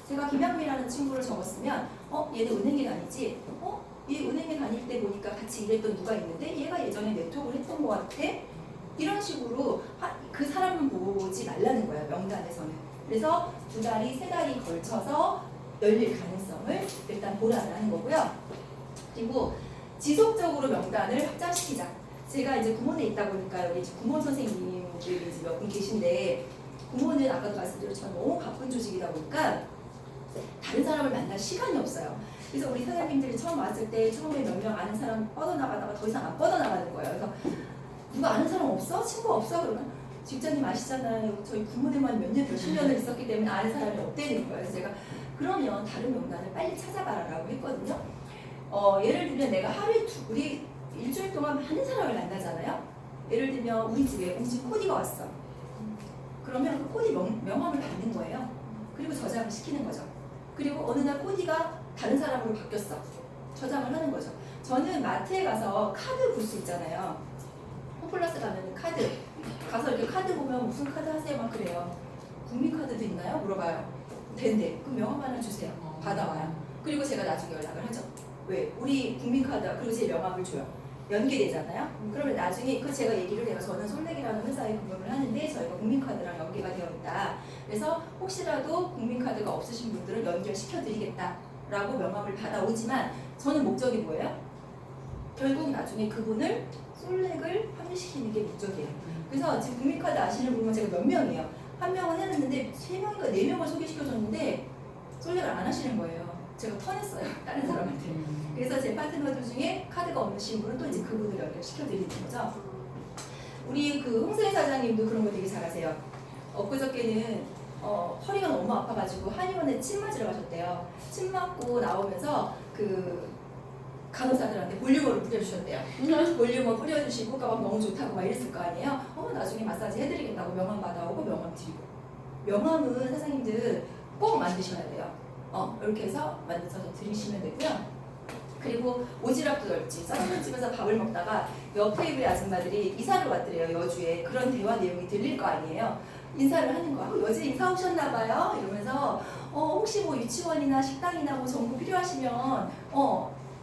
제가 김양미라는 친구를 적었으면 얘는 은행에 다니지? 얘 은행에 다닐 때 보니까 같이 일했던 누가 있는데 얘가 예전에 네트워크를 했던 것 같아? 이런 식으로 그 사람은 보지 말라는 거예요. 명단에서는. 그래서 2달이 3달이 걸쳐서 열릴 가능성을 일단 보라는 거고요. 그리고 지속적으로 명단을 확장시키자. 제가 이제 구몬에 있다 보니까 여기 구몬 선생님들이 몇 분 계신데, 구몬은 아까도 말씀드렸지만 너무 바쁜 조직이다 보니까 다른 사람을 만날 시간이 없어요. 그래서 우리 사장님들이 처음 왔을 때 처음에 몇 명 아는 사람 뻗어나가다가 더 이상 안 뻗어나가는 거예요. 그래서 누가 아는 사람 없어? 친구 없어? 그러면 직장님 아시잖아요. 저희 구몬에만 몇 년, 몇십 년을 있었기 때문에 아는 사람이 없다는 거예요. 그래서 제가 그러면 다른 명단을 빨리 찾아가라고 했거든요. 예를 들면 내가 하루에 우리 일주일 동안 많은 사람을 만나잖아요. 예를 들면 우리 집에 공식 코디가 왔어. 그러면 그 코디 명함을 받는 거예요. 그리고 저장을 시키는 거죠. 그리고 어느 날 코디가 다른 사람으로 바뀌었어. 저장을 하는 거죠. 저는 마트에 가서 카드 볼 수 있잖아요. 홈플러스 가면 카드 가서 이렇게 카드 보면 무슨 카드 하세요? 막 그래요. 국민카드도 있나요? 물어봐요. 된대. 그럼 명함 하나 주세요. 받아와요. 그리고 제가 나중에 연락을 하죠. 왜? 우리 국민카드 그리고 제 명함을 줘요. 연계되잖아요. 그러면 나중에 제가 얘기를 해요. 저는 솔렉이라는 회사에 근무를 하는데 저희가 국민카드랑 연계가 되어 있다. 그래서 혹시라도 국민카드가 없으신 분들은 연결시켜 드리겠다라고 명함을 받아오지만 저는 목적이 뭐예요? 결국 나중에 그분을 솔렉을 합류시키는 게 목적이에요. 그래서 지금 국민카드 아시는 분은 제가 몇 명이에요. 한 명은 해놨는데 3명인가 4명을 소개시켜줬는데 솔렉을 안 하시는 거예요. 제가 터냈어요. 다른 사람한테. 그래서 제 파트너들 중에 카드가 없으신 분은 또 이제 그분을 연결시켜드리는 거죠. 우리 그 홍승희 사장님도 그런 거 되게 잘하세요. 엊그저께는 허리가 너무 아파가지고 한의원에 침 맞으러 가셨대요. 침 맞고 나오면서 그 간호사들한테 볼륨어를 뿌려주셨대요. 볼륨어 뿌려주시고 막 너무 좋다고 막 이랬을 거 아니에요. 나중에 마사지 해드리겠다고 명함 받아오고 명함 드리고. 명함은 사장님들 꼭 만드셔야 돼요. 이렇게 해서 만들어서 드리시면 되고요. 그리고 오지랖도 넓지. 짜장면 집에서 밥을 먹다가 옆 테이블의 아줌마들이 이사를 왔더래요. 여주에. 그런 대화 내용이 들릴 거 아니에요. 인사를 하는 거야. 여주에 이사 오셨나봐요. 이러면서 혹시 뭐 유치원이나 식당이나 뭐 정보 필요하시면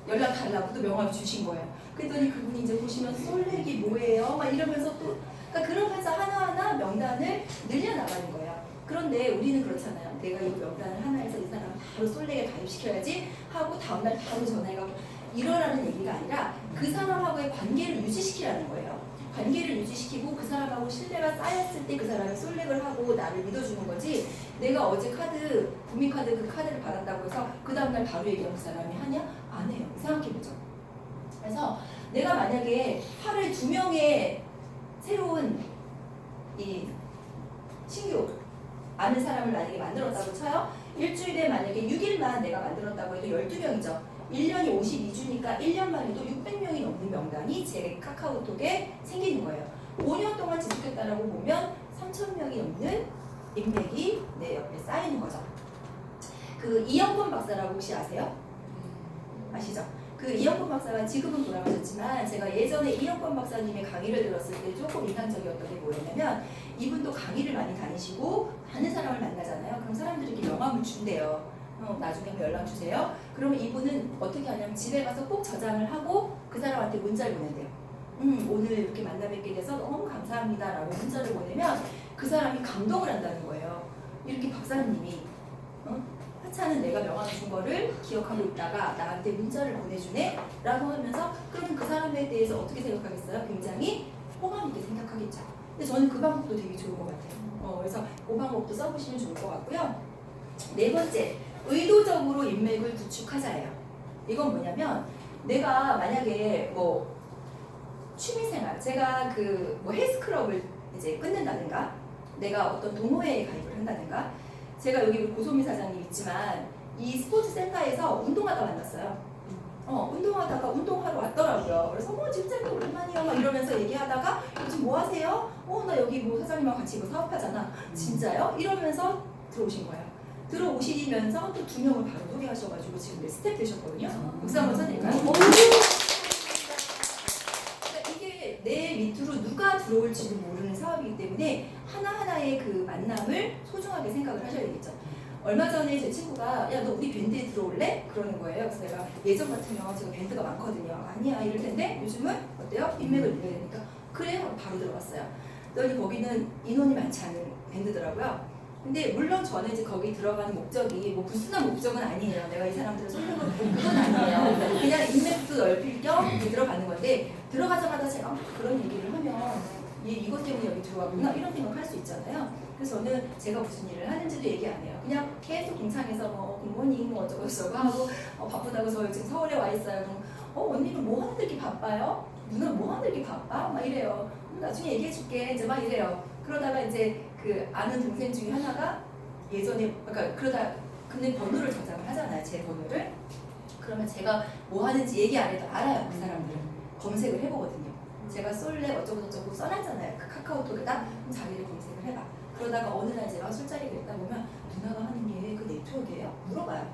연락 달라고 또 명함을 주신 거예요. 그랬더니 그분이 이제 보시면 솔렉이 뭐예요? 막 이러면서 또 그러니까 그러면서 하나하나 명단을 늘려나가는 거예요. 그런데 우리는 그렇잖아요. 내가 이 명단을 하나 해서 이 사람 바로 솔렉에 가입시켜야지 하고 다음날 바로 전화해가지고 이러라는 얘기가 아니라 그 사람하고의 관계를 유지시키라는 거예요. 관계를 유지시키고 그 사람하고 신뢰가 쌓였을 때 그 사람이 솔렉을 하고 나를 믿어주는 거지. 내가 어제 국민카드 그 카드를 받았다고 해서 그 다음날 바로 얘기하는 그 사람이 하냐? 안 해요. 이상하게 보죠. 그래서 내가 만약에 하루에 2명의 새로운 이 신규 아는 사람을 만약에 만들었다고 쳐요. 일주일에 만약에 6일만 내가 만들었다고 해도 12명이죠. 1년이 52주니까 1년만 해도 600명이 넘는 명단이 제 카카오톡에 생기는 거예요. 5년 동안 지속했다라고 보면 3,000명이 넘는 인맥이 내 옆에 쌓이는 거죠. 그 이영권 박사라고 혹시 아세요? 아시죠? 그 이영권 박사가 지금은 돌아가셨지만 제가 예전에 이영권 박사님의 강의를 들었을 때 조금 인상적이었던 게 뭐였냐면 이분도 강의를 많이 다니시고 많은 사람을 만나잖아요. 그럼 사람들에게 명함을 준대요. 나중에 연락 주세요. 그러면 이분은 어떻게 하냐면 집에 가서 꼭 저장을 하고 그 사람한테 문자를 보낸대요. 오늘 이렇게 만나 뵙게 돼서 너무 감사합니다 라고 문자를 보내면 그 사람이 감동을 한다는 거예요. 이렇게 박사님이 하찮은 내가 명함 준 거를 기억하고 있다가 나한테 문자를 보내주네 라고 하면서 그러면 그 사람에 대해서 어떻게 생각하겠어요? 굉장히 호감 있게 생각하겠죠. 근데 저는 그 방법도 되게 좋은 것 같아요. 그래서 그 방법도 써보시면 좋을 것 같고요. 4번째, 의도적으로 인맥을 구축하자예요. 이건 뭐냐면 내가 만약에 뭐 취미생활, 제가 그 뭐 헬스클럽을 이제 끊는다든가 내가 어떤 동호회에 가입을 한다든가 제가 여기 고소미 사장님 있지만 이 스포츠 센터에서 운동하다 만났어요. 운동하다가 운동하러 왔더라고요. 그래서 집사님 오랜만이요 막 이러면서 얘기하다가 요즘 뭐 하세요? 나 여기 뭐 사장님하고 같이 이거 사업하잖아. 진짜요? 이러면서 들어오신 거예요. 들어오시면서 또 2명을 바로 소개하셔가지고 지금 스텝 되셨거든요. 박수 한번 쳐드릴까요? 그러니까 이게 내 밑으로 누가 들어올지도 모르는 사업이기 때문에 하나하나의 그 만남을 소중하게 생각을 하셔야 되겠죠. 얼마 전에 제 친구가 야 너 우리 밴드에 들어올래? 그러는 거예요. 그래서 내가 예전 같으면 제가 밴드가 많거든요. 아니야 이럴 텐데 요즘은 어때요? 인맥을 밀어야 되니까 그래 하고 바로 들어갔어요. 그랬더니 거기는 인원이 많지 않은 밴드더라고요. 근데 물론 저는 이제 거기 들어가는 목적이 뭐 불순한 목적은 아니에요. 내가 이 사람들을 손들고 그건 아니에요. 그냥 인맥도 넓힐 겸 들어가는 건데 들어가자마자 제가 막 그런 얘기를 하면 얘 이것 때문에 여기 들어왔구나 이런 생각할 수 있잖아요. 그래서 저는 제가 무슨 일을 하는지도 얘기 안 해요. 그냥 계속 동창에서 뭐 굿모닝 뭐 어쩌고 저쩌고 하고 바쁘다고 저 지금 서울에 와 있어요. 그럼 언니는 뭐 하는데 이렇게 바빠요? 누나는 뭐 하는데 이렇게 바빠? 막 이래요. 나중에 얘기해 줄게. 이제 막 이래요. 그러다가 이제 그 아는 동생 중에 하나가 예전에 그러니까 그러다 근데 번호를 저장을 하잖아요. 제 번호를. 그러면 제가 뭐 하는지 얘기 안 해도 알아요. 그 사람들은. 검색을 해보거든요. 제가 솔레 어쩌고 저쩌고 써놨잖아요. 그 카카오톡에다 자기를 검색을 해봐. 그러다가 어느 날 제가 술자리가 있다 보면 누나가 하는 게 그 네트워크예요? 물어봐요.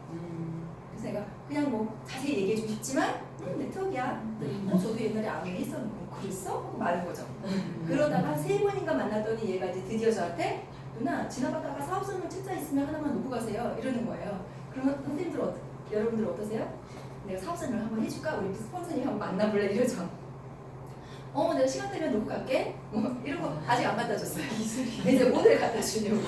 그래서 내가 그냥 뭐 자세히 얘기해주고 싶지만 네트워크야. 저도 옛날에 아무리 했었는데 그랬어? 하고 말한 거죠. 그러다가 한 3번인가 만났더니 얘가 이제 드디어 저한테 누나 지나가다가 사업 설명 책자 있으면 하나만 놓고 가세요. 이러는 거예요. 그러면 선생님들 여러분들 어떠세요? 내가 사업 설명 한번 해줄까? 우리 스폰서님 한번 만나볼래? 이러죠. 내가 시간 되면 놓고 갈게. 이런 거 아직 안 갖다 줬어요. 이제 모델 갖다 주려고.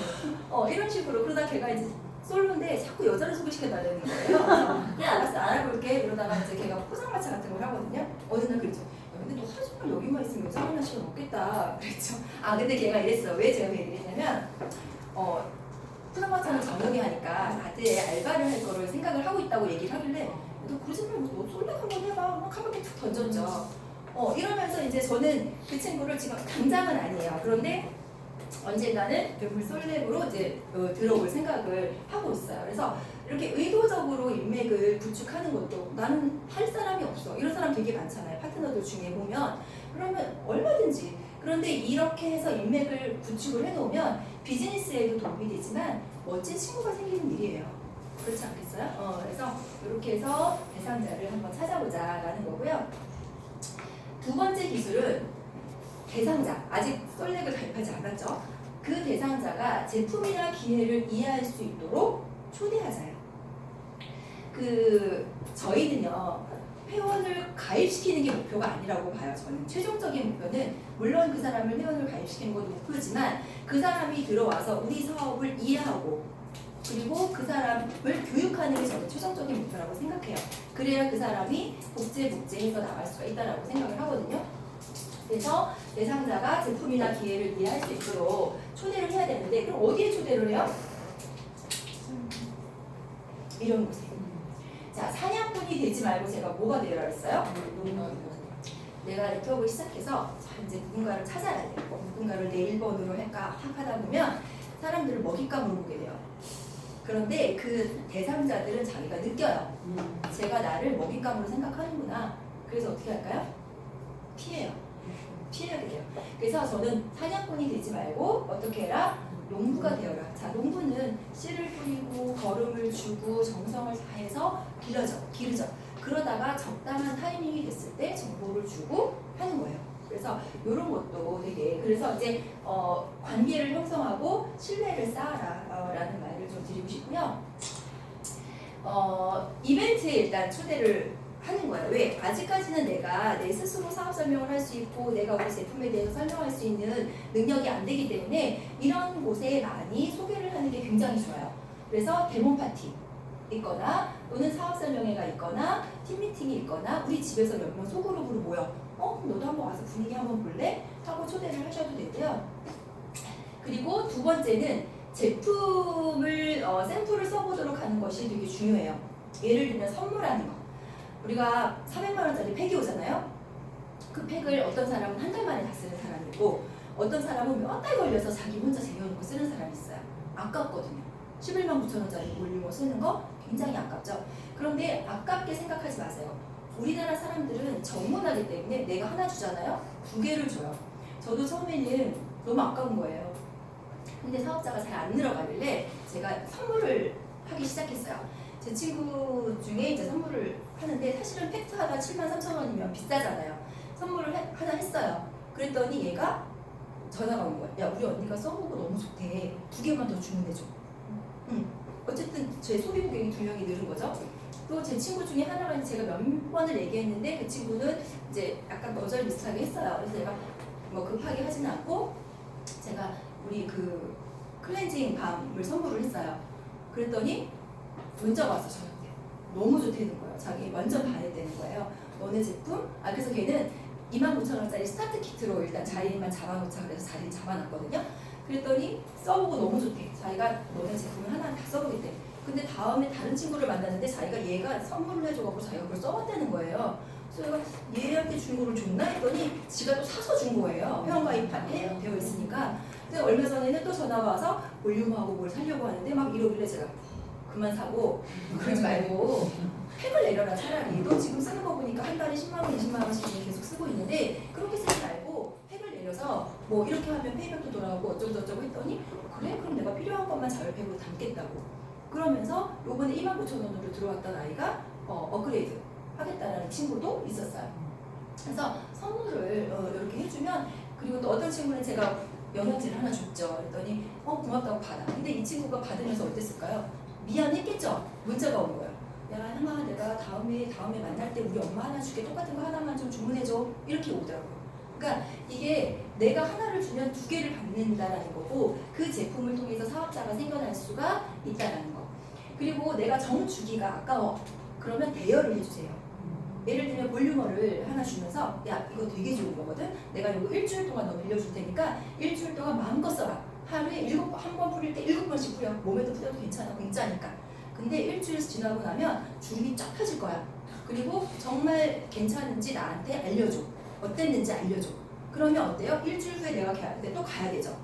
이런 식으로 그러다 걔가 이제 솔로인데 자꾸 여자를 소개시켜달라는 거예요. 그래 알았어 알아볼게. 이러다가 이제 걔가 포장마차 같은 걸 하거든요. 어느 날 그랬죠. 근데 너 하루 종일 여기만 있으면 여자 만날 시간 없겠다. 그랬죠. 근데 걔가 이랬어요. 왜 제가 그 얘기를 했냐면 포장마차는 저녁에 하니까 다들 알바를 할 거를 생각을 하고 있다고 얘기를 하길래 너 그러지 말고 너 솔로 한번 해봐. 막 가볍게 툭 던졌죠. 이러면서 이제 저는 그 친구를 지금 당장은 아니에요. 그런데 언젠가는 솔랩으로 이제 들어올 생각을 하고 있어요. 그래서 이렇게 의도적으로 인맥을 구축하는 것도 나는 할 사람이 없어. 이런 사람 되게 많잖아요. 파트너들 중에 보면. 그러면 얼마든지. 그런데 이렇게 해서 인맥을 구축을 해놓으면 비즈니스에도 도움이 되지만 멋진 친구가 생기는 일이에요. 그렇지 않겠어요? 그래서 이렇게 해서 대상자를 한번 찾아보자라는 거고요. 두 번째 기술은 대상자, 아직 솔렉을 가입하지 않았죠. 그 대상자가 제품이나 기회를 이해할 수 있도록 초대하자요. 저희는요, 회원을 가입시키는 게 목표가 아니라고 봐요. 저는 최종적인 목표는 물론 그 사람을 회원을 가입시키는 것도 목표지만 그 사람이 들어와서 우리 사업을 이해하고 그리고 그 사람을 교육하는 게 저는 최종적인 목표라고 생각해요. 그래야 그 사람이 복제해서 나갈 수가 있다고 생각을 하거든요. 그래서 대상자가 제품이나 기회를 이해할 수 있도록 초대를 해야 되는데 그럼 어디에 초대를 해요? 이런 곳에. 자, 사냥꾼이 되지 말고 제가 뭐가 되어라 했어요? 내가 네트워크를 시작해서 이제 누군가를 찾아야 돼요. 누군가를 내 1번으로 할까 하다 보면 사람들을 먹잇감으로 보게 돼요. 그런데 그 대상자들은 자기가 느껴요. 제가 나를 먹잇감으로 생각하는구나. 그래서 어떻게 할까요? 피해야게 돼요. 그래서 저는 사냥꾼이 되지 말고 어떻게 해라? 농부가 되어라. 자, 농부는 씨를 뿌리고 거름을 주고 정성을 다해서 기르죠. 그러다가 적당한 타이밍이 됐을 때 정보를 주고 하는 거예요. 그래서 이런 것도 되게 그래서 이제 관계를 형성하고 신뢰를 쌓아라라는 말을 좀 드리고 싶고요. 이벤트에 일단 초대를 하는 거예요. 왜? 아직까지는 내가 내 스스로 사업 설명을 할 수 있고 내가 우리 제품에 대해서 설명할 수 있는 능력이 안 되기 때문에 이런 곳에 많이 소개를 하는 게 굉장히 좋아요. 그래서 데모 파티 있거나 또는 사업 설명회가 있거나 팀 미팅이 있거나 우리 집에서 몇 명 소그룹으로 모여 너도 한번 와서 분위기 한번 볼래? 하고 초대를 하셔도 되고요. 그리고 두 번째는 제품을 샘플을 써보도록 하는 것이 되게 중요해요. 예를 들면 선물하는 거. 우리가 400만 원짜리 팩이 오잖아요. 그 팩을 어떤 사람은 한 달 만에 다 쓰는 사람이 있고 어떤 사람은 몇 달 걸려서 자기 혼자 쟁여놓고 쓰는 사람이 있어요. 아깝거든요. 11만 9천 원짜리 볼륨을 쓰는 거 굉장히 아깝죠. 그런데 아깝게 생각하지 마세요. 우리나라 사람들은 정문하기 때문에 내가 하나 주잖아요. 2개를 줘요. 저도 처음에는 너무 아까운 거예요. 근데 사업자가 잘 안 늘어가길래 제가 선물을 하기 시작했어요. 제 친구 중에 이제 선물을 하는데 사실은 팩트 하나 73,000원이면 비싸잖아요. 선물을 하나 했어요. 그랬더니 얘가 전화가 온 거야. 야, 우리 언니가 써보고 너무 좋대. 2개만 더 주문해줘. 어쨌든 제 소비 고객이 2명이 늘은 거죠. 또 제 친구 중에 하나가 제가 몇 번을 얘기했는데 그 친구는 이제 약간 거절 비슷하게 했어요. 그래서 제가 뭐 급하게 하지는 않고 제가 우리 그 클렌징 밤을 선물을 했어요. 그랬더니 문자가 왔어 저한테. 너무 좋다는 거예요. 자기 완전 반했다는 거예요. 너네 제품? 그래서 걔는 29,000원짜리 스타트 키트로 일단 자리만 잡아놓자 그래서 자리를 잡아놨거든요. 그랬더니 써보고 너무 좋대. 자기가 너네 제품을 하나 다 써보겠대. 근데 다음에 다른 친구를 만났는데 자기가 얘가 선물을 해줘갖고 자기가 그걸 써봤다는 거예요. 그래서 얘가 얘한테 준 거를 줬나 했더니 지가 또 사서 준 거예요. 회원가입 되어 있으니까. 근데 얼마 전에는 또 전화가 와서 볼륨하고 뭘 사려고 하는데 막 이러길래 제가 그만 사고 그러지 말고 팩을 내려라 차라리. 너 지금 쓰는 거 보니까 한 달에 10만 원, 20만 원씩 계속 쓰고 있는데 그렇게 쓰지 말고 팩을 내려서 뭐 이렇게 하면 페이백도 돌아가고 어쩌고저쩌고 했더니 그래? 그럼 내가 필요한 것만 자율팩으로 담겠다고. 그러면서 요번에 29,000원으로 들어왔던 아이가 업그레이드 하겠다라는 친구도 있었어요. 그래서 선물을 이렇게 해주면 그리고 또 어떤 친구는 제가 영양제를 하나 줬죠. 그랬더니 고맙다고 받아. 근데 이 친구가 받으면서 어땠을까요? 미안했겠죠? 문자가 온 거예요. 야 형아 내가 다음에 만날 때 우리 엄마 하나 줄게. 똑같은 거 하나만 좀 주문해줘. 이렇게 오더라고요. 그러니까 이게 내가 하나를 주면 2개를 받는다라는 거고 그 제품을 통해서 사업자가 생겨날 수가 있다라는 거. 그리고 내가 정 주기가 아까워. 그러면 대여를 해주세요. 예를 들면 볼륨어를 하나 주면서 야 이거 되게 좋은 거거든. 내가 이거 일주일 동안 너 빌려줄 테니까 일주일 동안 마음껏 써라. 하루에 한 번 뿌릴 때 7번씩 뿌려. 몸에도 뿌려도 괜찮아. 공짜니까. 근데 일주일 지나고 나면 주름이 쫙 펴질 거야. 그리고 정말 괜찮은지 나한테 알려줘. 어땠는지 알려줘. 그러면 어때요? 일주일 후에 내가 또 가야 되죠.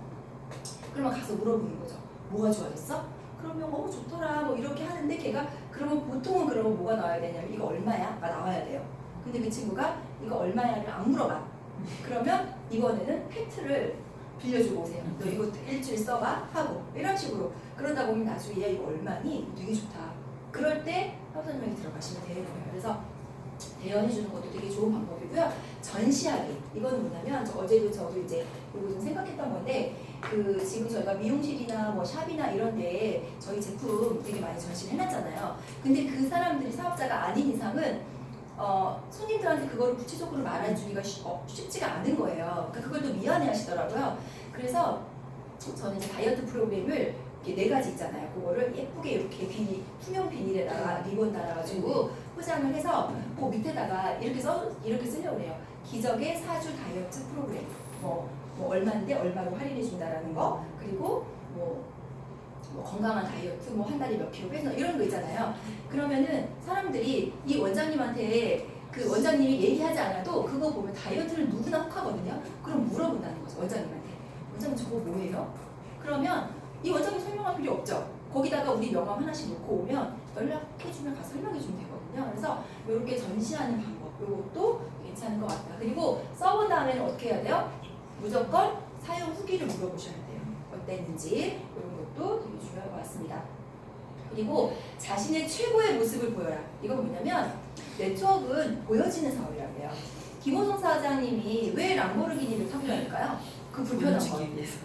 그러면 가서 물어보는 거죠. 뭐가 좋아졌어? 그러면 좋더라 뭐 이렇게 하는데 걔가 그러면 보통은 그러면 뭐가 나와야 되냐면 이거 얼마야?가 나와야 돼요. 근데 그 친구가 이거 얼마야를 안 물어봐. 그러면 이번에는 팩트를 빌려주고 오세요. 너 이거 일주일 써봐 하고 이런 식으로. 그러다 보면 나중에 야 이거 얼마니? 되게 좋다. 그럴 때 사업자님이 들어가시면 되는 거예요. 그래서 대여해주는 것도 되게 좋은 방법이고요. 전시하기. 이거는 뭐냐면 어제도 저도 이제 이거 좀 생각했던 건데 지금 저희가 미용실이나 뭐 샵이나 이런 데에 저희 제품 되게 많이 전시를 해놨잖아요. 근데 그 사람들이 사업자가 아닌 이상은 손님들한테 그걸 구체적으로 말해주기가 쉽지가 않은 거예요. 그러니까 그걸 또 미안해 하시더라고요. 그래서 저는 이제 다이어트 프로그램을 이렇게 4가지 있잖아요. 그거를 예쁘게 이렇게 투명 비닐에다가 리본 달아가지고 포장을 해서 그 밑에다가 이렇게 쓰려고 해요. 기적의 4주 다이어트 프로그램. 뭐 얼마인데 얼마로 할인해 준다라는 거. 그리고 뭐 건강한 다이어트 한 달에 몇 킬로 빼서 이런 거 있잖아요. 그러면은 사람들이 이 원장님한테 그 원장님이 얘기하지 않아도 그거 보면 다이어트를 누구나 혹하거든요. 그럼 물어본다는 거죠. 원장님한테. 원장님 저거 뭐예요? 그러면 이 원장님 설명할 필요 없죠. 거기다가 우리 명함 하나씩 놓고 오면 연락해주면 가서 설명해주면 되거든요. 그래서 이렇게 전시하는 방법 이것도 괜찮은 것 같다. 그리고 써본 다음에는 어떻게 해야 돼요? 무조건 사용 후기를 물어보셔야 돼요. 어땠는지 이런 것도 되게 중요한 것 같습니다. 그리고 자신의 최고의 모습을 보여라. 이건 뭐냐면 네트워크는 보여지는 사업이라고 해요. 김호성 사장님이 왜 람보르기니를 타고 다닐까요? 그 불편한 거.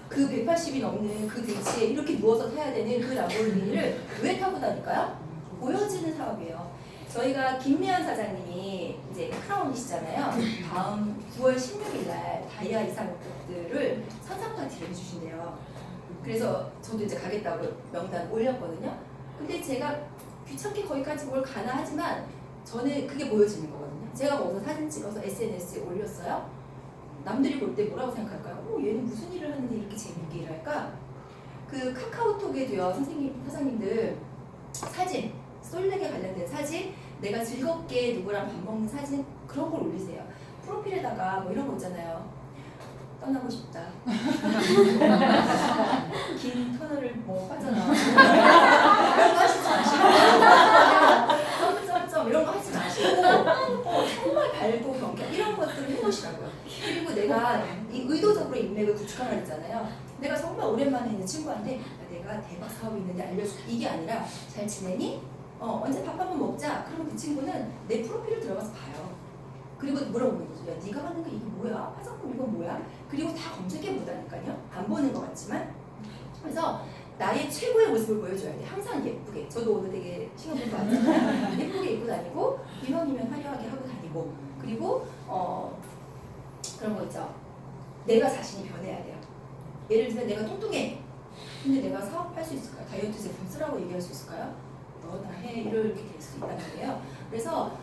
그 180이 넘는 그 대치에 이렇게 누워서 타야 되는 그 람보르기니를 왜 타고 다닐까요? 보여지는 사업이에요. 저희가 김미연 사장님이 이제 크라운이시잖아요. 다음 9월 16일 날 다이아 이상업들을 선상 파티를 해주신대요. 그래서 저도 이제 가겠다고 명단 올렸거든요. 근데 제가 귀찮게 거기까지 뭘 가나 하지만 저는 그게 보여지는 거거든요. 제가 거기서 사진 찍어서 SNS에 올렸어요. 남들이 볼 때 뭐라고 생각할까요? 얘는 무슨 일을 하는데 이렇게 재밌게 일할까? 그 카카오톡에도요, 사장님들 사진, 솔렉에 관련된 사진, 내가 즐겁게 누구랑 밥 먹는 사진 그런 걸 올리세요. 프로필에다가 뭐 이런 거 있잖아요. 떠나고 싶다. 긴 터널을 빠져나와. 이런 거 하시지 마시고. 점점점 이런 거 하지 마시고. 정말 밝고 경쾌 이런 것들을 해보시라고요. 그리고 내가 의도적으로 인맥을 구축하라 했잖아요. 내가 정말 오랜만에 있는 친구한테 내가 대박 사업이 있는데 알려줄게. 이게 아니라 잘 지내니? 언제 밥 한번 먹자. 그러면 그 친구는 내 프로필을 들어가서 봐요. 그리고 물어보는 거죠. 야, 네가 하는 게 이게 뭐야? 화장품 이건 뭐야? 그리고 다 검색해 보다니까요. 안 보는 것 같지만. 그래서 나의 최고의 모습을 보여줘야 돼. 항상 예쁘게. 저도 오늘 되게 신경 쓰고 왔잖아요. 예쁘게 입고 다니고 이왕이면 화려하게 하고 다니고 그리고 그런 거 있죠. 내가 자신이 변해야 돼요. 예를 들면 내가 뚱뚱해. 근데 내가 사업할 수 있을까요? 다이어트 제품 쓰라고 얘기할 수 있을까요? 너나 해. 이렇게 될 수 있단 말이에요. 그래서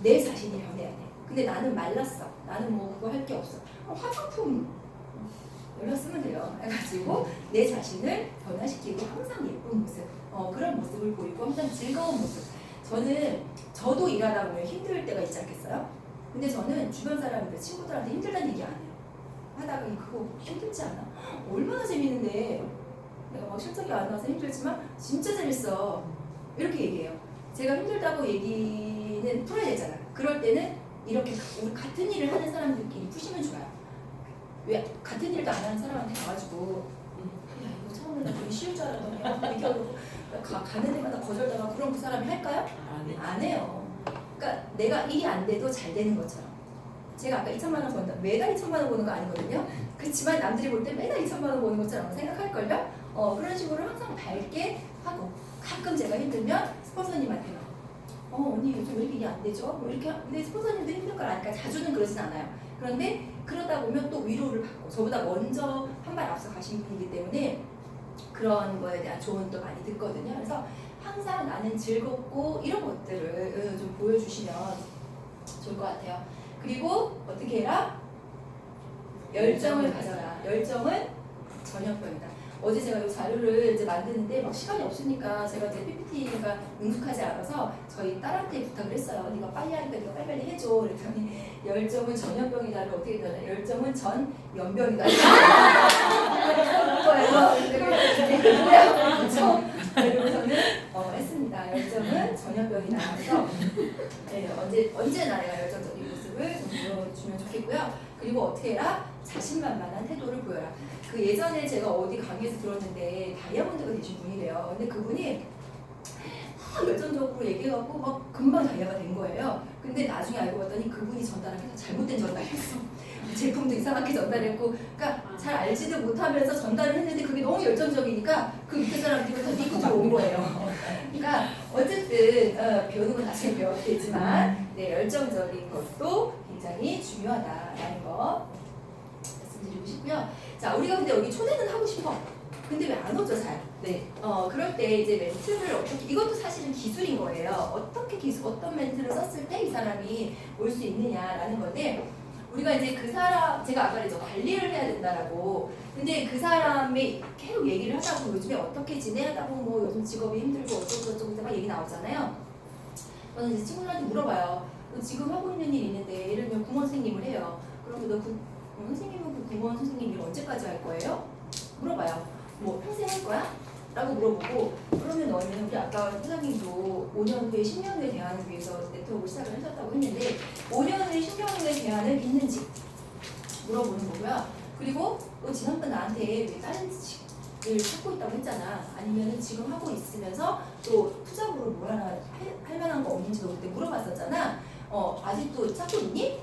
내 자신이 변해야 돼. 근데 나는 말랐어. 나는 뭐 그거 할 게 없어. 화장품 연락 쓰면 돼요. 해가지고 내 자신을 변화시키고 항상 예쁜 모습, 그런 모습을 보이고 항상 즐거운 모습. 저도 일하다 보면 힘들 때가 있지 않겠어요? 근데 저는 주변 사람들, 친구들한테 힘들다는 얘기 안 해요. 하다가 그거 힘들지 않아? 얼마나 재밌는데 내가 막 실적이 안 나와서 힘들지만 진짜 재밌어. 이렇게 얘기해요. 제가 힘들다고 얘기는 풀어야 되잖아. 그럴 때는 이렇게 우리 같은 일을 하는 사람들끼리 푸시면 좋아요. 왜 같은 일도 안 하는 사람한테 가가지고 야 이거 처음에는 되게 쉬울 줄 알았더니 이게 어려워. 가는 데마다 거절당하고 그럼 그 사람이 할까요? 안 해요. 그러니까 내가 일이 안 돼도 잘 되는 것처럼. 제가 아까 2천만 원 번다. 매달 2천만 원 버는 거 아니거든요. 그렇지만 남들이 볼 때 매달 2천만 원 버는 것처럼 생각할걸요? 그런 식으로 항상 밝게 하고 가끔 제가 힘들면 스폰서님한테 언니 요즘 왜 이렇게 일이 안 되죠? 뭐 이렇게 근데 스폰서님도 힘든 걸 아니까 자주는 그러진 않아요. 그런데 그러다 보면 또 위로를 받고 저보다 먼저 한 발 앞서 가신 분이기 때문에 그런 거에 대한 조언도 많이 듣거든요. 그래서 항상 나는 즐겁고 이런 것들을 좀 보여주시면 좋을 것 같아요. 그리고 어떻게 해라? 열정을 가져라. 열정은 전염병이다. 어제 제가 이 자료를 이제 만드는데 막 시간이 없으니까 제가 이제 PPT가 능숙하지 않아서 저희 딸한테 부탁을 했어요. 네가 빨리 하니까 네가 빨리빨리 해줘. 그랬더니 열정은 전염병이다를 어떻게 되나? 열정은 전염병이다. 이거 뭐야? 그렇죠? 그러고서는 했습니다. 열정은 전염병이다. 그래서 언제나 내가 열정적인 모습을 좀 보여주면 좋겠고요. 그리고 어떻게 해라? 자신만만한 태도를 보여라. 그 예전에 제가 어디 강의에서 들었는데 다이아몬드가 되신 분이래요. 근데 그분이 열정적으로 얘기해갖고 막 금방 다이아가 된 거예요. 근데 나중에 알고 봤더니 그분이 전달한 게 다 잘못된 전달이었어. 제품도 이상하게 전달했고, 그러니까 잘 알지도 못하면서 전달을 했는데 그게 너무 열정적이니까 그 밑에 사람들이 다 믿고 들어온 거예요. 그러니까 어쨌든 배우는 건 나중에 배워도 되지만 열정적인 것도 굉장히 중요하다라는 거 말씀드리고 싶고요. 자, 우리가 근데 여기 초대는 하고 싶어. 근데 왜 안 오죠, 잘? 네. 그럴 때 이제 멘트를 어떻게, 이것도 사실은 기술인 거예요. 어떤 멘트를 썼을 때 이 사람이 올 수 있느냐라는 건데, 우리가 이제 그 사람, 제가 아까 그랬죠. 관리를 해야 된다라고. 근데 그 사람이 계속 얘기를 하다 보면 요즘에 어떻게 지내다 보면 뭐 요즘 직업이 힘들고 어쩌고 막 얘기 나오잖아요. 저는 이제 친구들한테 물어봐요. 너 지금 하고 있는 일 있는데, 예를 들면 국어 선생님을 해요. 그러면 너 선생님은 그 국어 선생님 일 언제까지 할 거예요? 물어봐요. 뭐 평생 할 거야? 라고 물어보고, 그러면 너는 우리 아까 회장님도 5년 후에 10년 후에 대안을 위해서 네트워크를 시작을 하셨다고 했는데 5년 후에 10년 후에 대안은 있는지 물어보는 거고요. 그리고 너 지난번 나한테 왜 다른 직을 찾고 있다고 했잖아. 아니면 지금 하고 있으면서 또 투잡으로 뭐 하나 할 만한 거 없는지 너 그때 물어봤었잖아. 아직도 찾고 있니?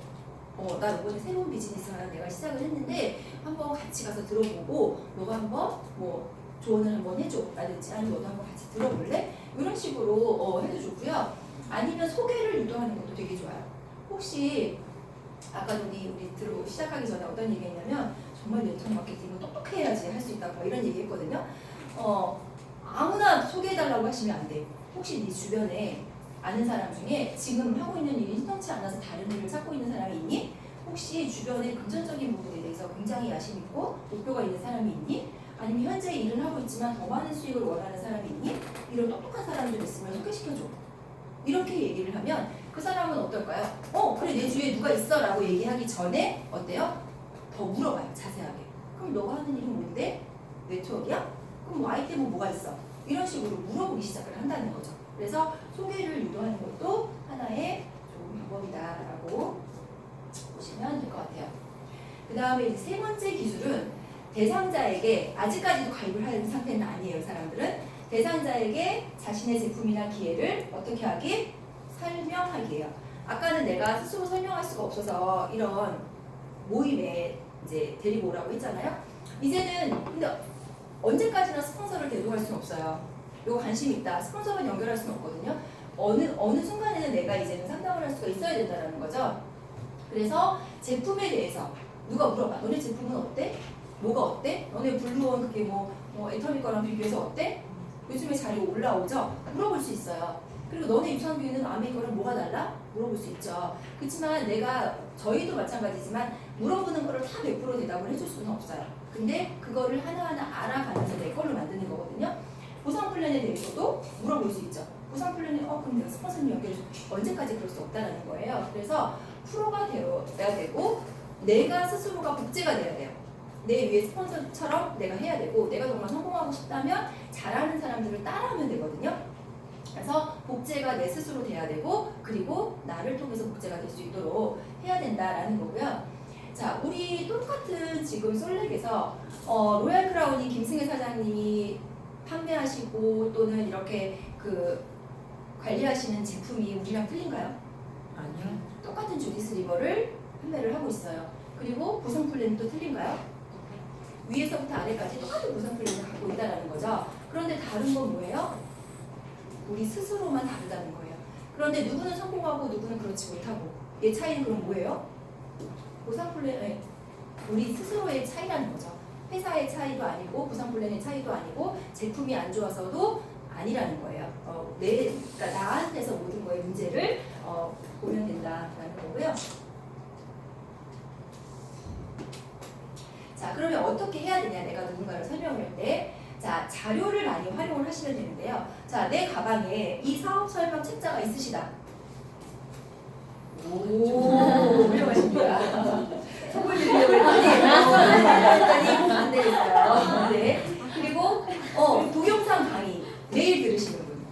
나 이번에 새로운 비즈니스 하나 내가 시작을 했는데 한번 같이 가서 들어보고 너가 한번 뭐 조언을 한번 해줘 라든지 아니면 너도 한번 같이 들어볼래? 이런 식으로 해도 좋고요. 아니면 소개를 유도하는 것도 되게 좋아요. 혹시 아까 우리 시작하기 전에 어떤 얘기했냐면 정말 네트워크 마케팅은 똑똑해야지 할 수 있다고 이런 얘기 했거든요. 아무나 소개해달라고 하시면 안 돼요. 혹시 네 주변에 아는 사람 중에 지금 하고 있는 일이 신통치 않아서 다른 일을 찾고 있는 사람이 있니? 혹시 주변에 금전적인 부분에 대해서 굉장히 야심 있고 목표가 있는 사람이 있니? 아니면 현재 일을 하고 있지만 더 많은 수익을 원하는 사람이 있니? 이런 똑똑한 사람들 있으면 소개시켜줘. 이렇게 얘기를 하면 그 사람은 어떨까요? 그래 내 주위에 누가 있어 라고 얘기하기 전에 어때요? 더 물어봐요. 자세하게. 그럼 너가 하는 일은 뭔데? 네트워크야? 그럼 뭐 아이템은 뭐가 있어? 이런 식으로 물어보기 시작을 한다는 거죠. 그래서 소개를 유도하는 것도 하나의 좋은 방법이다라고 보시면 될 것 같아요. 그 다음에 이제 세 번째 기술은 대상자에게 아직까지도 가입을 한 상태는 아니에요. 사람들은 대상자에게 자신의 제품이나 기회를 어떻게 하기? 설명하기예요. 아까는 내가 스스로 설명할 수가 없어서 이런 모임에 이제 데리고 오라고 했잖아요. 이제는 근데 언제까지나 스폰서를 대동할 수는 없어요. 요거 관심 있다. 스폰서만 연결할 수는 없거든요. 어느 순간에는 내가 이제는 상담을 할 수가 있어야 된다는 거죠. 그래서 제품에 대해서 누가 물어봐. 너네 제품은 어때? 뭐가 어때? 너네 블루온 그게 뭐 애터미 거랑 비교해서 어때? 요즘에 자료 올라오죠? 물어볼 수 있어요. 그리고 너네 유산균은 아메 거랑 뭐가 달라? 물어볼 수 있죠. 그렇지만 저희도 마찬가지지만 물어보는 거를 다 100% 대답을 해줄 수는 없어요. 근데 그거를 하나하나 알아가면서 내 걸로 만드는 거거든요. 보상 플랜에 대해서도 물어볼 수 있죠. 보상 플랜이 그럼 내가 스폰서님 연결해줘. 언제까지 그럴 수 없다는 거예요. 그래서 프로가 되어야 되고 내가 스스로가 복제가 돼야 돼요. 내 위에 스폰서처럼 내가 해야 되고 내가 정말 성공하고 싶다면 잘하는 사람들을 따라하면 되거든요. 그래서 복제가 내 스스로 돼야 되고 그리고 나를 통해서 복제가 될 수 있도록 해야 된다라는 거고요. 자, 우리 똑같은 지금 솔렉에서 로얄 크라운이 김승혜 사장님이 판매하시고 또는 이렇게 관리하시는 제품이 우리랑 틀린가요? 아니요. 똑같은 주디스 리버를 판매를 하고 있어요. 그리고 보상 플랜도 틀린가요? 위에서부터 아래까지 똑같은 보상 플랜을 갖고 있다는 거죠. 그런데 다른 건 뭐예요? 우리 스스로만 다르다는 거예요. 그런데 누구는 성공하고 누구는 그렇지 못하고 이 차이는 그럼 뭐예요? 보상 플랜, 우리 스스로의 차이라는 거죠. 회사의 차이도 아니고 보상 플랜의 차이도 아니고 제품이 안 좋아서도 아니라는 거예요. 그러니까 나한테서 모든 거의 문제를 보면 된다라는 거고요. 자, 그러면 어떻게 해야 되냐? 내가 누군가를 설명할 때. 자, 자료를 많이 활용을 하시면 되는데요. 자, 내 가방에 이 사업 설명 책자가 있으시다. 오, 훌륭하십니다. 선물 드리려고 했더니 안 되겠어요. 네. 그리고 동영상 강의 매일 들으시는 분.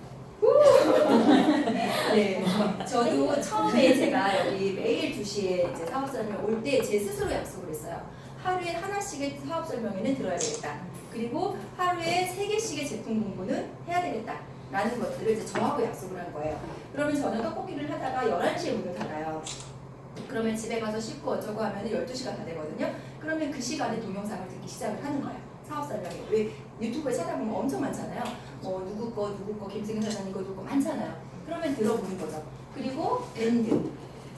네. 저도 처음에 제가 여기 매일 2시에 이제 사업 설명 올 때 제 스스로 약속을 했어요. 하루에 하나씩의 사업 설명회는 들어야 되겠다. 그리고 하루에 3개씩의 제품 공부는 해야 되겠다. 라는 것들을 이제 저하고 약속을 한 거예요. 그러면 저는 떡볶이를 하다가 11시에 문을 닫아요. 그러면 집에 가서 씻고 어쩌고 하면 12시가 다 되거든요. 그러면 그 시간에 동영상을 듣기 시작을 하는 거예요. 사업 설명회. 왜 유튜브에 찾아보면 엄청 많잖아요. 누구 거, 김승현 사장님 거, 누구 거 많잖아요. 그러면 들어보는 거죠. 그리고 밴드,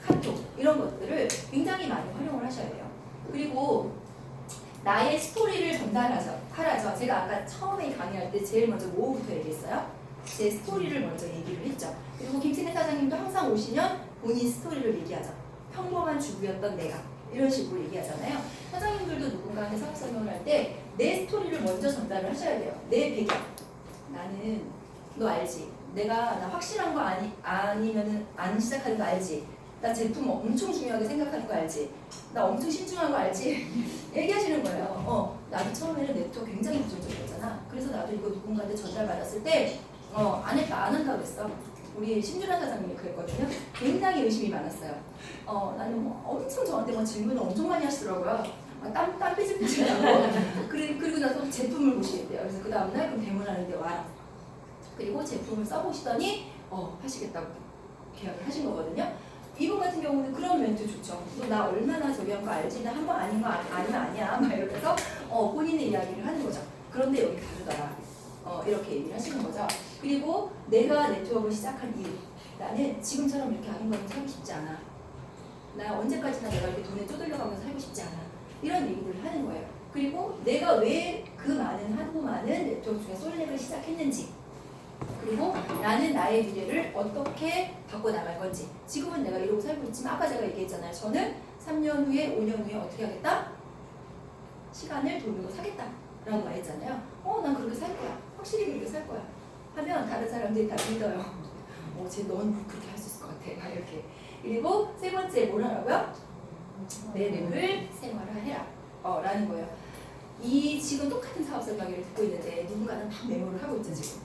카톡 이런 것들을 굉장히 많이 활용을 하셔야 돼요. 그리고 나의 스토리를 전달하라죠. 제가 아까 처음에 강의할 때 제일 먼저 뭐부터 얘기했어요? 제 스토리를 먼저 얘기를 했죠. 그리고 김승혜 사장님도 항상 오시면 본인 스토리를 얘기하죠. 평범한 주부였던 내가 이런 식으로 얘기하잖아요. 사장님들도 누군가한테 사업 설명을 할 때 내 스토리를 먼저 전달을 하셔야 돼요. 내 배경. 나는 너 알지? 나 확실한 거 아니면은 안 시작하는 거 알지? 나 제품 엄청 중요하게 생각하는 거 알지? 나 엄청 신중한 거 알지? 얘기하시는 거예요. 나도 처음에는 네트워크 굉장히 부정적이었잖아. 그래서 나도 이거 누군가한테 전달받았을 때 안 한다고 그랬어. 우리 심준환 사장님이 그랬거든요. 굉장히 의심이 많았어요. 나는 엄청 저한테 질문을 엄청 많이 하시더라고요. 땀 삐질삐질하고 그리고 나서 제품을 보시겠대요. 그래서 그 다음날 그럼 대문하는데 와라. 그리고 제품을 써보시더니 하시겠다고 계약을 하신 거거든요. 이분 같은 경우는 그런 멘트 좋죠. 너 나 얼마나 저기한 거 알지? 나 한 번 아닌 거 아니면 아니야. 막 이러면서 본인의 이야기를 하는 거죠. 그런데 여기 다르더라. 이렇게 얘기를 하시는 거죠. 그리고 내가 네트워크를 시작한 이유. 나는 지금처럼 이렇게 아름다운 살고 싶지 않아. 나 언제까지나 내가 이렇게 돈에 쪼들려가면서 살고 싶지 않아. 이런 얘기들을 하는 거예요. 그리고 내가 왜 그 하도 많은 네트워크 중에 솔렉을 시작했는지. 그리고 나는 나의 미래를 어떻게 바꿔나갈 건지. 지금은 내가 이러고 살고 있지만 아까 제가 얘기했잖아요. 저는 3년 후에 5년 후에 어떻게 하겠다? 시간을 돌리고 사겠다 라고 말했잖아요. 난 그렇게 살 거야. 확실히 그렇게 살 거야. 하면 다른 사람들이 다 믿어요. 넌 그렇게 할 수 있을 것 같아. 막 이렇게. 그리고 세 번째 뭘 하라고요? 내 랩을 생활화해라. 라는 거예요. 이 지금 똑같은 사업 설명회를 듣고 있는데 누군가는 다 메모를 하고 있죠 지금.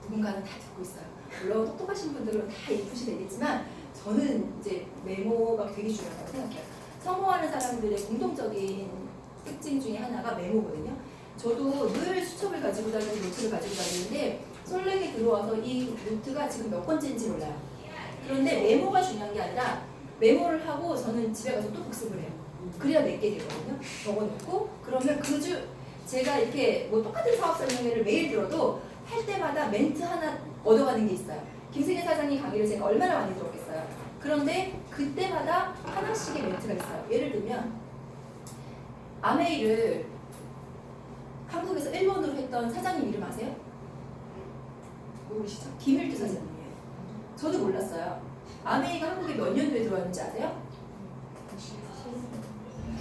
누군가는 다 듣고 있어요. 물론 똑똑하신 분들은 다 인풋이 되겠지만 저는 이제 메모가 되게 중요하다고 생각해요. 성공하는 사람들의 공통적인 특징 중에 하나가 메모거든요. 저도 늘 수첩을 가지고 다니고 노트를 가지고 다니는데 솔렉에 들어와서 이 노트가 지금 몇 번째인지 몰라요. 그런데 메모가 중요한 게 아니라 메모를 하고 저는 집에 가서 또 복습을 해요. 그래야 내게 되거든요. 적어놓고 그러면 제가 이렇게 뭐 똑같은 사업 설명회를 매일 들어도 할 때마다 멘트 하나 얻어가는 게 있어요. 김승희 사장님 강의를 제가 얼마나 많이 들었겠어요. 그런데 그때마다 하나씩의 멘트가 있어요. 예를 들면 아메이를 한국에서 일본으로 했던 사장님 이름 아세요? 모르시죠? 김일두 사장님이에요. 저도 몰랐어요. 아메이가 한국에 몇 년도에 들어왔는지 아세요?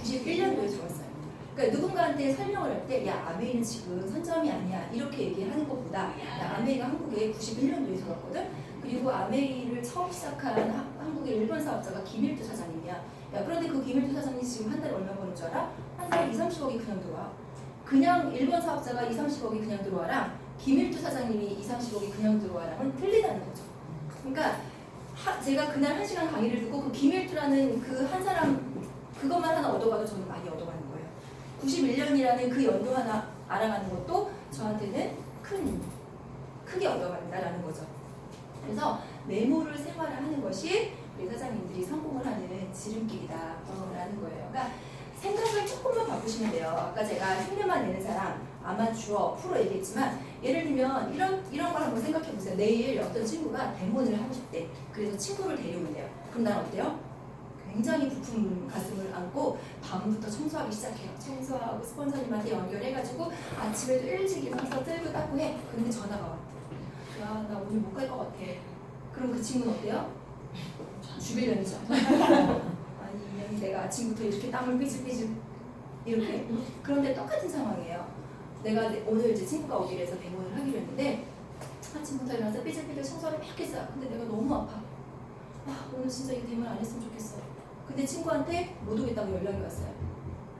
91년도에 들어왔어요. 그러니까 누군가한테 설명을 할 때 야 아메이는 지금 선점이 아니야 이렇게 얘기하는 것보다 야 아메이가 한국에 91년도에 들어왔거든. 그리고 아메이를 처음 시작한 한국의 일본 사업자가 김일두 사장님이야. 야 그런데 그 김일두 사장님이 지금 한 달에 얼마 버는 줄 알아? 한 달에 2, 30억이 그냥 들어와. 그냥 일본 사업자가 2, 30억이 그냥 들어와랑 김일두 사장님이 2, 30억이 그냥 들어와랑은 틀리다는 거죠. 그러니까 제가 그날 1시간 강의를 듣고 그 김일두라는 그 한 사람 그것만 하나 얻어가도 저는 많이 얻어가는 거예요. 91년이라는 그 연도 하나 알아가는 것도 저한테는 크게 얻어간다라는 거죠. 그래서 메모를 생활화하는 것이 우리 사장님들이 성공을 하는 지름길이다라는 거예요. 그러니까 생각을 조금만 바꾸시면 돼요. 아까 제가 흉내만 내는 사람, 아마추어, 프로 얘기했지만 예를 들면 이런 걸 한번 생각해 보세요. 내일 어떤 친구가 데모를 하고 싶대. 그래서 친구를 데려오면 돼요. 그럼 난 어때요? 굉장히 부푼 가슴을 안고 밤부터 청소하기 시작해요. 청소하고 스폰서님한테 연결해가지고 아침에도 일찍 일어나서 뜰고 닦고 해. 근데 전화가 와. 야, 나 오늘 못 갈 것 같아. 그럼 그 친구는 어때요? 죽이려니죠. 아니 이년이 내가 아침부터 이렇게 땀을 삐질삐질 이렇게. 그런데 똑같은 상황이에요. 내가 오늘 이제 친구가 오기로 해서 데모를 하기로 했는데 아침부터 일어나서 삐질삐질 청소를 막 했어요. 근데 내가 너무 아파. 오늘 진짜 이 데모를 안 했으면 좋겠어. 근데 친구한테 못 오겠다고 연락이 왔어요.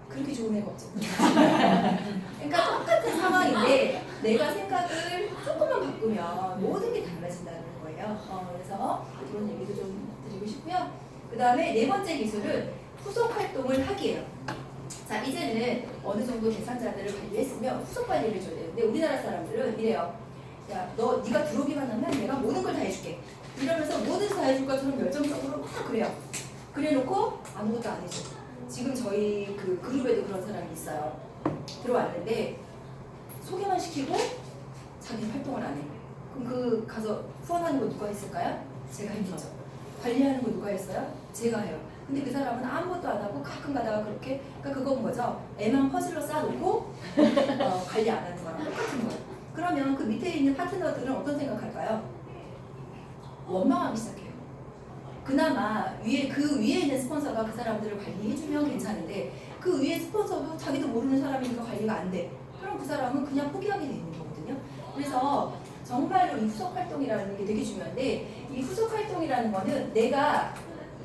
그렇게 좋은 애가 없죠. 그러니까 똑같은 상황인데 내가 생각을 조금만 바꾸면 모든 게 달라진다는 거예요. 그래서 이런 얘기도 좀 드리고 싶고요. 그 다음에 네 번째 기술은 후속 활동을 하기예요. 자, 이제는 어느 정도 대상자들을 관리했으면 후속 관리를 해줘야 돼요. 근데 우리나라 사람들은 이래요. 야, 네가 들어오기만 하면 내가 모든 걸 다 해줄게. 이러면서 모든 다 해줄 것처럼 열정적으로 막 그래요. 그래놓고 아무것도 안 해줘. 지금 저희 그 그룹에도 그런 사람이 있어요. 들어왔는데 소개만 시키고 자기 활동을 안 해. 그럼 그 가서 후원하는 거 누가 했을까요? 제가 했죠. 관리하는 거 누가 했어요? 제가 해요. 근데 그 사람은 아무것도 안 하고 가끔 가다가 그렇게, 그러니까 그건 뭐죠? 애만 퍼즐로 쌓아놓고 관리 안 하는 거랑 똑같은 거예요. 그러면 그 밑에 있는 파트너들은 어떤 생각할까요? 원망하기 시작해요. 그나마 그 위에 있는 스폰서가 그 사람들을 관리해주면 괜찮은데 그 위에 스폰서도 자기도 모르는 사람이니까 관리가 안 돼. 그럼 그 사람은 그냥 포기하게 돼 있는 거거든요. 그래서 정말로 이 후속 활동이라는 게 되게 중요한데 이 후속 활동이라는 거는 내가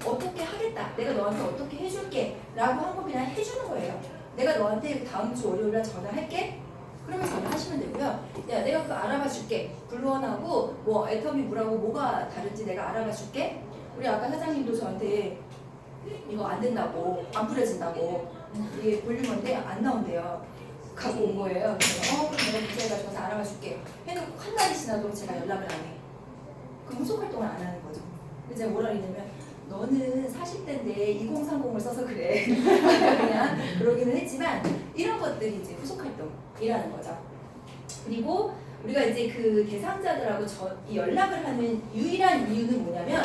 어떻게 하겠다, 내가 너한테 어떻게 해줄게 라고 한 거 그냥 해주는 거예요. 내가 너한테 다음 주 월요일날 전화할게. 그러면 전화하시면 되고요. 야, 내가 그거 알아봐 줄게. 블루원하고 뭐 애터미 뭐라고 뭐가 다른지 내가 알아봐 줄게. 우리 아까 사장님도 저한테 이거 안 된다고, 안 뿌려진다고, 이게 볼륨인데 안 나온대요. 갖고 온 거예요. 그래서 그럼 내가 문제해가지고 알아봐 줄게. 해놓고 한 달이 지나도 제가 연락을 안 해. 그럼 후속 활동을 안 하는 거죠. 근데 제가 뭐라 그랬냐면 너는 40대인데 2030을 써서 그래. 그냥 그러기는 했지만 이런 것들이 이제 후속 활동이라는 거죠. 그리고 우리가 이제 그 대상자들하고 이 연락을 하는 유일한 이유는 뭐냐면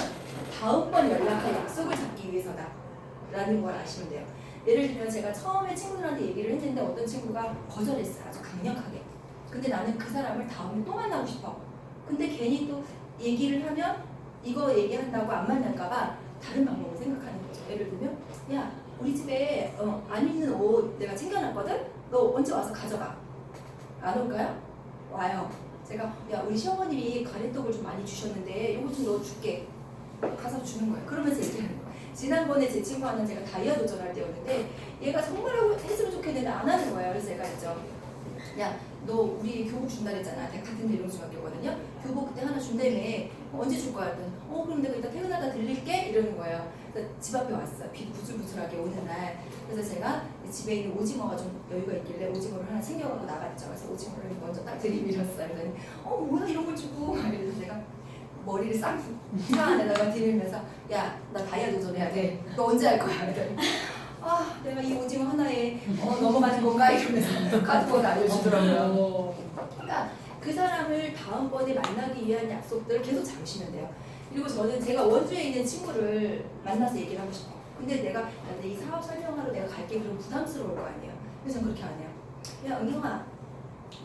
다음번 연락할 약속을 잡기 위해서다 라는 걸 아시면 돼요. 예를 들면 제가 처음에 친구들한테 얘기를 했는데 어떤 친구가 거절했어요. 아주 강력하게. 근데 나는 그 사람을 다음에 또 만나고 싶어. 근데 괜히 또 얘기를 하면 이거 얘기한다고 안 만날까봐 다른 방법을 생각하는 거죠. 예를 들면 야 우리 집에 안 입는 옷 내가 챙겨놨거든? 너 언제 와서 가져가. 안 올까요? 와요. 제가 야 우리 시어머님이 가래떡을 좀 많이 주셨는데 이거 좀 넣어줄게. 가서 주는 거예요. 그러면서 얘기하는 거예요. 지난번에 제 친구하는 제가 다이아 도전할 때였는데 얘가 정말 하고 했으면 좋겠는데 안 하는 거예요. 그래서 제가 했죠. 야 너 우리 교복 준다 그랬잖아. 같은 대룡중학교거든요. 교복 그때 하나 준다며. 언제 줄 거야? 그럼 내가 이따 퇴근하다 들릴게? 이러는 거예요. 그래서 집 앞에 왔어요. 비 부슬부슬하게 오는 날. 그래서 제가 집에 있는 오징어가 좀 여유가 있길래 오징어를 하나 챙겨갖고 나갔죠. 그래서 오징어를 먼저 딱 들이밀었어요. 그랬더니 뭐야 이런 걸 주고. 그래서 제가 머리를 차 안에다가 들이밀면서 야 나 다이아 도전해야 돼. 너 언제 할 거야? 그랬더니 아 내가 이 오징어 하나에 넘어가는 건가 이러면서 카드보드 알려주더라고요. 그러니까 그 사람을 다음번에 만나기 위한 약속들을 계속 잡으시면 돼요. 그리고 저는 제가 원주에 있는 친구를 만나서 얘기를 하고 싶어. 근데 내가 이 사업 설명하러 내가 갈게 그럼 부담스러울 거 아니에요. 그래서 저는 그렇게 안 해요. 야 은경아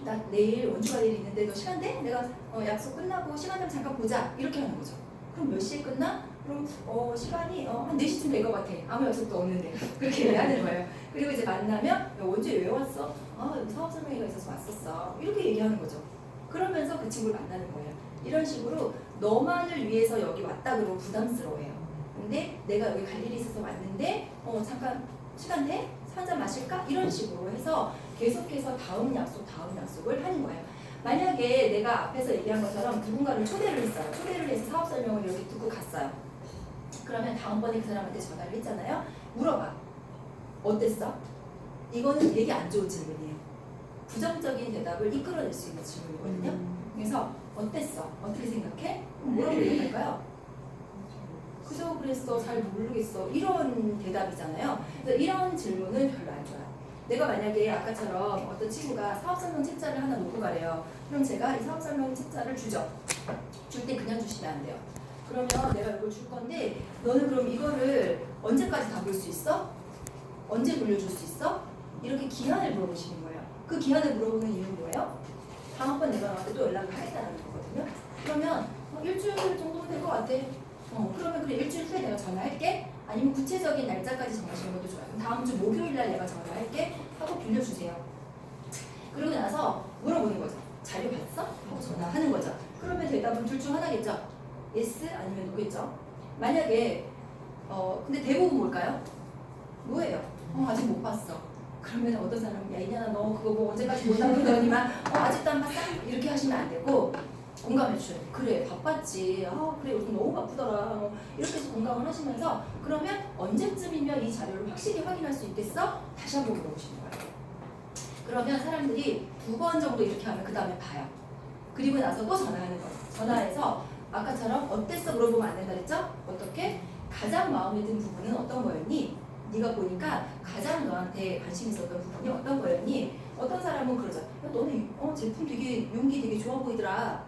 나 내일 원주가 내일 있는데 너 시간 돼? 내가 약속 끝나고 시간 좀 잠깐 보자 이렇게 하는 거죠. 그럼 몇 시에 끝나? 그럼 시간이 한 4시쯤 될 것 같아. 아무 약속도 없는데 그렇게 얘기하는 거예요. 그리고 이제 만나면 야, 원주에 왜 왔어? 여기 사업 설명회가 있어서 왔었어. 이렇게 얘기하는 거죠. 그러면서 그 친구를 만나는 거예요. 이런 식으로 너만을 위해서 여기 왔다 그러면 부담스러워해요. 근데 내가 여기 갈 일이 있어서 왔는데 잠깐 시간 돼? 한잔 마실까? 이런 식으로 해서 계속해서 다음 약속을 하는 거예요. 만약에 내가 앞에서 얘기한 것처럼 누군가를 초대를 했어요. 초대를 해서 사업 설명을 이렇게 듣고 갔어요. 그러면 다음번에 그 사람한테 전화를 했잖아요. 물어봐. 어땠어? 이거는 되게 안 좋은 질문이에요. 부정적인 대답을 이끌어낼 수 있는 질문이거든요. 그래서 어땠어? 어떻게 생각해? 뭐라고 얘기할까요? 그저 그랬어. 잘 모르겠어. 이런 대답이잖아요. 그래서 이런 질문은 별로 안 좋아요. 내가 만약에 아까처럼 어떤 친구가 사업설명 책자를 하나 놓고 가래요. 그럼 제가 이 사업설명 책자를 주죠. 줄 때 그냥 주시면 안 돼요. 그러면 내가 이걸 줄 건데 너는 그럼 이거를 언제까지 다 볼 수 있어? 언제 돌려줄 수 있어? 이렇게 기한을 물어보시는 거예요. 그 기한을 물어보는 이유는 뭐예요? 다음번 내가 너한테 또 연락을 하겠다는 거거든요. 그러면 일주일 정도면 될 것 같아. 그러면 그래 일주일 후에 내가 전화할게. 아니면 구체적인 날짜까지 정하시는 것도 좋아요. 다음 주 목요일날 내가 전화할게 하고 빌려주세요. 그러고 나서 물어보는 거죠. 자료 봤어? 하고 전화하는 거죠. 그러면 대답은 둘 중 하나겠죠. yes 아니면 no겠죠. 만약에 근데 대부분 뭘까요? 뭐예요? 아직 못 봤어. 그러면 어떤 사람은 야 이년아 너 그거 뭐 언제까지 못 나오더니만 아직도 안 봤어? 이렇게 하시면 안 되고 공감해 주셔요. 그래 바빴지. 그래 요즘 너무 바쁘더라. 이렇게 해서 공감을 하시면서 그러면 언제쯤이면 이 자료를 확실히 확인할 수 있겠어? 다시 한번 물어보시는 거예요. 그러면 사람들이 2번 정도 이렇게 하면 그 다음에 봐요. 그리고 나서 또 전화하는 거예요. 전화해서 아까처럼 어땠어 물어보면 안 된다 그랬죠? 어떻게? 가장 마음에 든 부분은 어떤 거였니? 네가 보니까 가장 너한테 관심 있었던 부분이 어떤 거였니? 어떤 사람은 그러죠. 야, 너네 제품 되게 용기 되게 좋아 보이더라.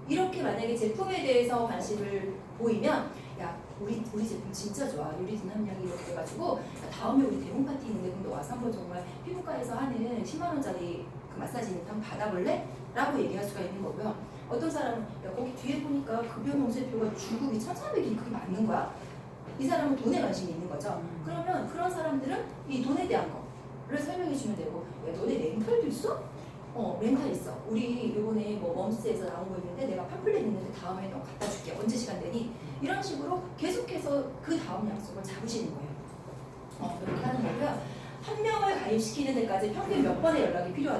이렇게 만약에 제품에 대해서 관심을 보이면 야 우리 제품 진짜 좋아. 유리진 함량이 이렇게 해가지고 다음에 우리 대본 파티 있는데 그럼 너 와서 한번 정말 피부과에서 하는 10만 원짜리 그 마사지 있는데 한번 받아볼래? 라고 얘기할 수가 있는 거고요. 어떤 사람은 야 거기 뒤에 보니까 급여 명세표가 중국이 1,400이 그게 맞는 거야? 이 사람은 돈에 관심이 있는 거죠. 그러면 그런 사람들은 이 돈에 대한 거를 설명해 주면 되고 야 너네 렌탈도 있어? 렌탈 있어. 우리 요번에 뭐 멈스에서 나온 거 있는데 내가 팜플렛 있는데 다음에 너 갖다 줄게. 언제 시간 되니? 이런 식으로 계속해서 그 다음 약속을 잡으시는 거예요. 그렇게 하는 거고요. 한 명을 가입시키는 데까지 평균 몇 번의 연락이 필요하죠?